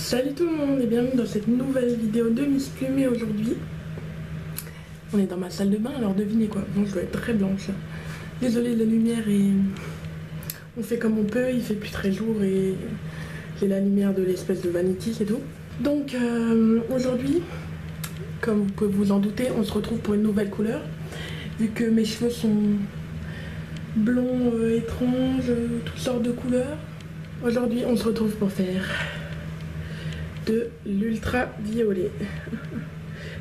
Salut tout le monde et bienvenue dans cette nouvelle vidéo de Miss Plume. Et aujourd'hui, on est dans ma salle de bain, alors devinez quoi. Bon, je dois être très blanche. Désolée de la lumière et on fait comme on peut, il fait plus très jour et j'ai la lumière de l'espèce de vanity, c'est tout. Donc aujourd'hui, comme vous pouvez vous en douter, on se retrouve pour une nouvelle couleur. Vu que mes cheveux sont blonds, étranges, toutes sortes de couleurs. Aujourd'hui, on se retrouve pour faire de l'ultra-violet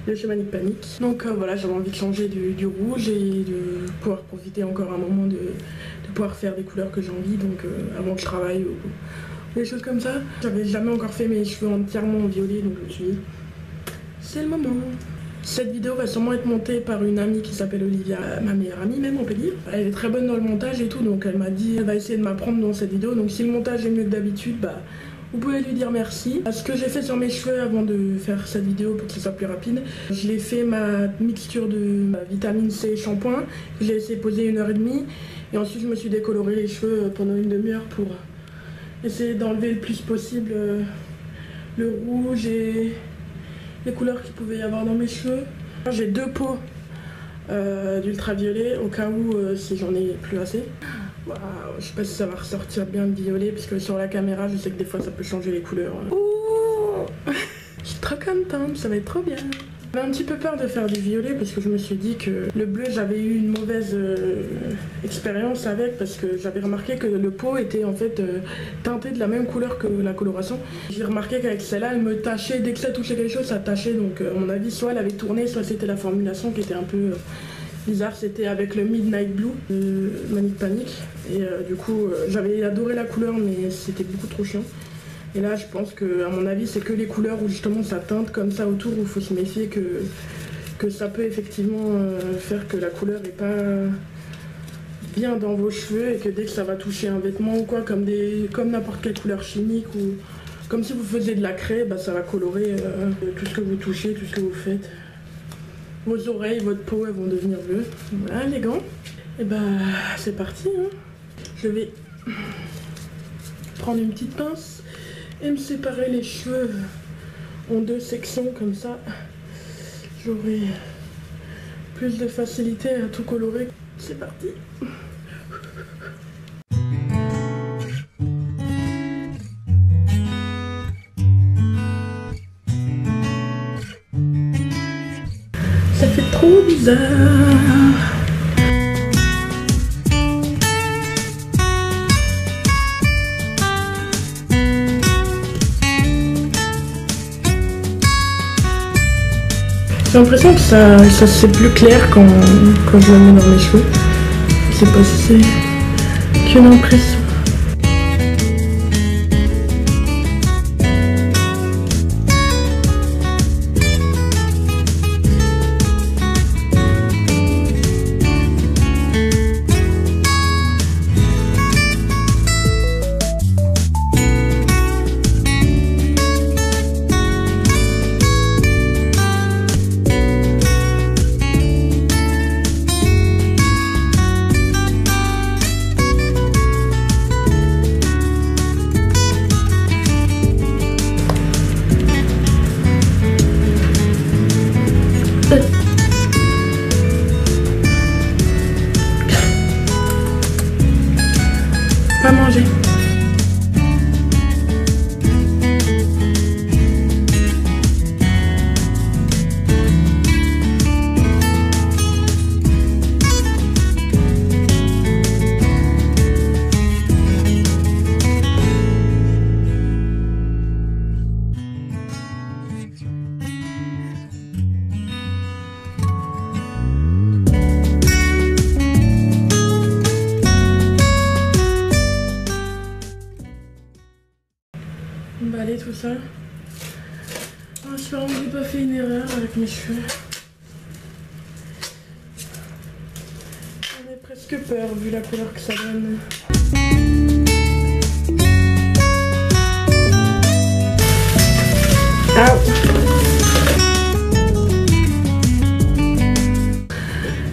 de chez Manic Panic. Donc voilà, j'avais envie de changer du rouge et de pouvoir profiter encore un moment de pouvoir faire des couleurs que j'ai envie, donc avant que je travaille ou des choses comme ça. J'avais jamais encore fait mes cheveux entièrement en violet, donc je me suis dit, c'est le moment. Cette vidéo va sûrement être montée par une amie qui s'appelle Olivia, ma meilleure amie même on peut dire. Elle est très bonne dans le montage et tout, donc elle m'a dit elle va essayer de m'apprendre dans cette vidéo. Donc si le montage est mieux que d'habitude, bah vous pouvez lui dire merci. Ce que j'ai fait sur mes cheveux avant de faire cette vidéo pour que ce soit plus rapide, je l'ai fait ma mixture de vitamine C et shampoing. Je l'ai laissé poser 1h30 et ensuite je me suis décoloré les cheveux pendant une demi-heure pour essayer d'enlever le plus possible le rouge et les couleurs qu'il pouvait y avoir dans mes cheveux. J'ai 2 pots d'ultraviolet au cas où si j'en ai plus assez. Wow, je sais pas si ça va ressortir bien le violet parce que sur la caméra je sais que des fois ça peut changer les couleurs. Ouh, je suis trop contente, ça va être trop bien. J'avais un petit peu peur de faire du violet parce que je me suis dit que le bleu j'avais eu une mauvaise expérience avec, parce que j'avais remarqué que le pot était en fait teinté de la même couleur que la coloration. J'ai remarqué qu'avec celle-là elle me tachait, dès que ça touchait quelque chose ça tachait, donc à mon avis soit elle avait tourné, soit c'était la formulation qui était un peu bizarre. C'était avec le Midnight Blue de Manic Panic et du coup j'avais adoré la couleur mais c'était beaucoup trop chiant. Et là je pense que à mon avis c'est que les couleurs où justement ça teinte comme ça autour où il faut se méfier que ça peut effectivement faire que la couleur est pas bien dans vos cheveux et que dès que ça va toucher un vêtement ou quoi, comme n'importe quelle couleur chimique ou comme si vous faisiez de la craie, bah, ça va colorer tout ce que vous touchez, tout ce que vous faites. Vos oreilles, votre peau, elles vont devenir bleues. Voilà les gants. Et bah c'est parti hein. Je vais prendre une petite pince et me séparer les cheveux en 2 sections, comme ça j'aurai plus de facilité à tout colorer. C'est parti. Ça fait trop bizarre. J'ai l'impression que ça c'est plus clair quand je le mets dans mes cheveux. Je sais pas si c'est qu'une impression. Pas manger. Emballer tout ça. En espérant que j'ai pas fait une erreur avec mes cheveux. J'en ai presque peur vu la couleur que ça donne. Ah.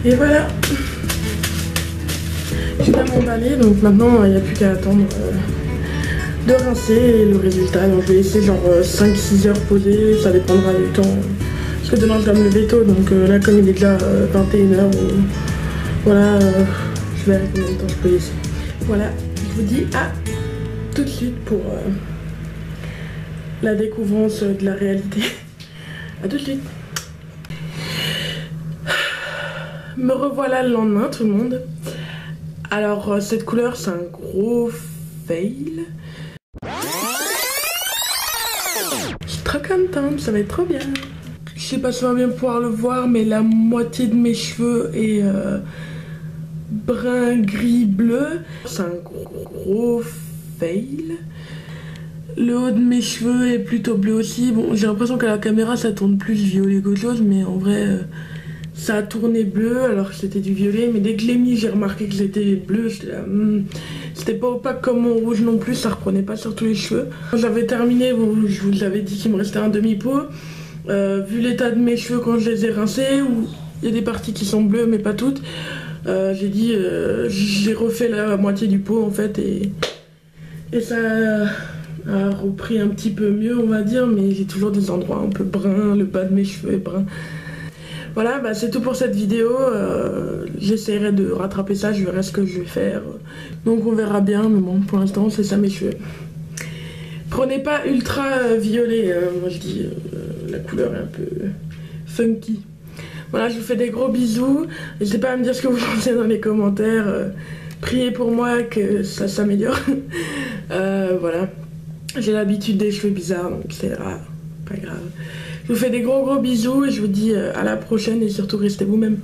Et voilà. Je vais m'emballer, donc maintenant il n'y a plus qu'à attendre de rincer et le résultat. Alors je vais laisser genre 5-6 heures poser, ça dépendra du temps. Parce que demain je dois me lever tôt, donc là comme il est déjà 21 h, voilà, je verrai combien de temps je peux laisser. Voilà, je vous dis à tout de suite pour la découvrance de la réalité. À tout de suite. Me revoilà le lendemain tout le monde. Alors cette couleur c'est un gros fail. Je suis trop contente, ça va être trop bien. Je sais pas si on va bien pouvoir le voir, mais la moitié de mes cheveux est brun, gris, bleu. C'est un gros fail. Le haut de mes cheveux est plutôt bleu aussi. Bon, j'ai l'impression qu'à la caméra ça tourne plus violet qu'autre chose, mais en vrai ça a tourné bleu alors que c'était du violet. Mais dès que je l'ai mis, j'ai remarqué que c'était bleu. C'était pas opaque comme mon rouge non plus, ça reprenait pas sur tous les cheveux. Quand j'avais terminé, bon, je vous avais dit qu'il me restait un demi-pot. Vu l'état de mes cheveux quand je les ai rincés, où il y a des parties qui sont bleues mais pas toutes, j'ai dit j'ai refait la moitié du pot en fait et ça a repris un petit peu mieux on va dire, mais j'ai toujours des endroits un peu bruns, le bas de mes cheveux est brun. Voilà, bah c'est tout pour cette vidéo. J'essaierai de rattraper ça, je verrai ce que je vais faire. Donc on verra bien, mais bon, pour l'instant c'est ça mes cheveux. Prenez pas ultra violet, moi je dis la couleur est un peu funky. Voilà, je vous fais des gros bisous. N'hésitez pas à me dire ce que vous pensez dans les commentaires. Priez pour moi que ça s'améliore. Voilà, j'ai l'habitude des cheveux bizarres, donc c'est rare, pas grave. Je vous fais des gros bisous et je vous dis à la prochaine et surtout restez vous-même.